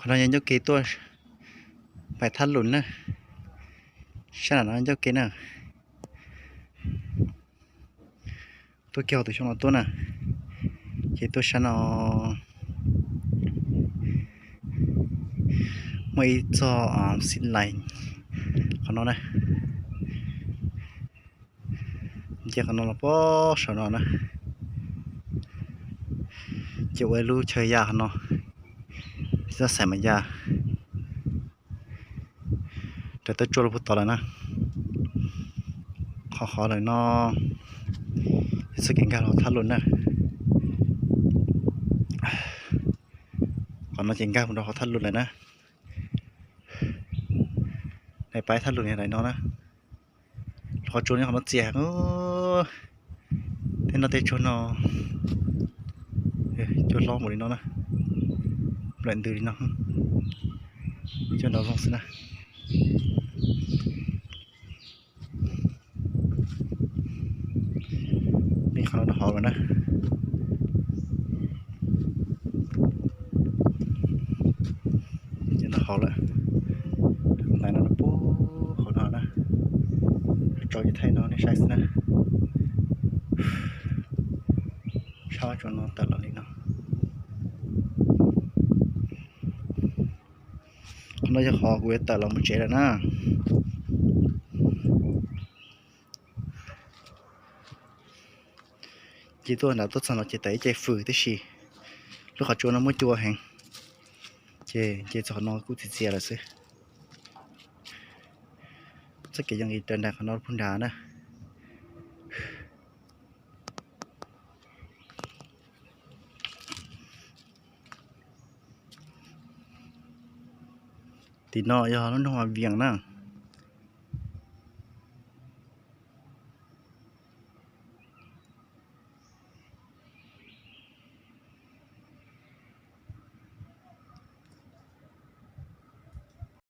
คนนั้นยังเจ้าเกตัวไปทัดหลุนนะฉะนั้นเจ้าเกน่ะตัวเกี่ยวตัวช่องตัวน่ะเกตัวฉันไม่จ่อสิ้นไหลคนนั้นนะเจ้าคนนั้นละป้อฉันนะเจ้าไว้รู้เชยยาคนนั้นจะใส่มันยาแต่ตัวโจรพูดต่อแล้วนะขอเลยน้องสกินการเราทัดหลุนนะก่อนเราเก่งการเราเขาทัดหลุนเลยนะในไปทัดหลุนอะไรน้องนะพอโจรนี่เขามาเจียกเต้นเราเตะโจรเนาะโจรร้องหมดเลยน้องนะเล่นดื้อน้องโจรเราลงสินะนี่เขาเราหอกันนะจะหอละไหนน้องปูเขาหอนะจอยไทยน้องนี่ใช่สินะชอบจนน้องตัดเราเลยเนาะเราจะขอเวทแต่เราไม่เจอแล้วนะจีตัวnào tốt sang nó chỉ thấy chạy phử thế gì lúc họ chua nó mới chua hàng chạy cho nó cũng thịt là xí chắc cái gì trên đạc nó phun đá nè thì nó do nó hòa viếng nè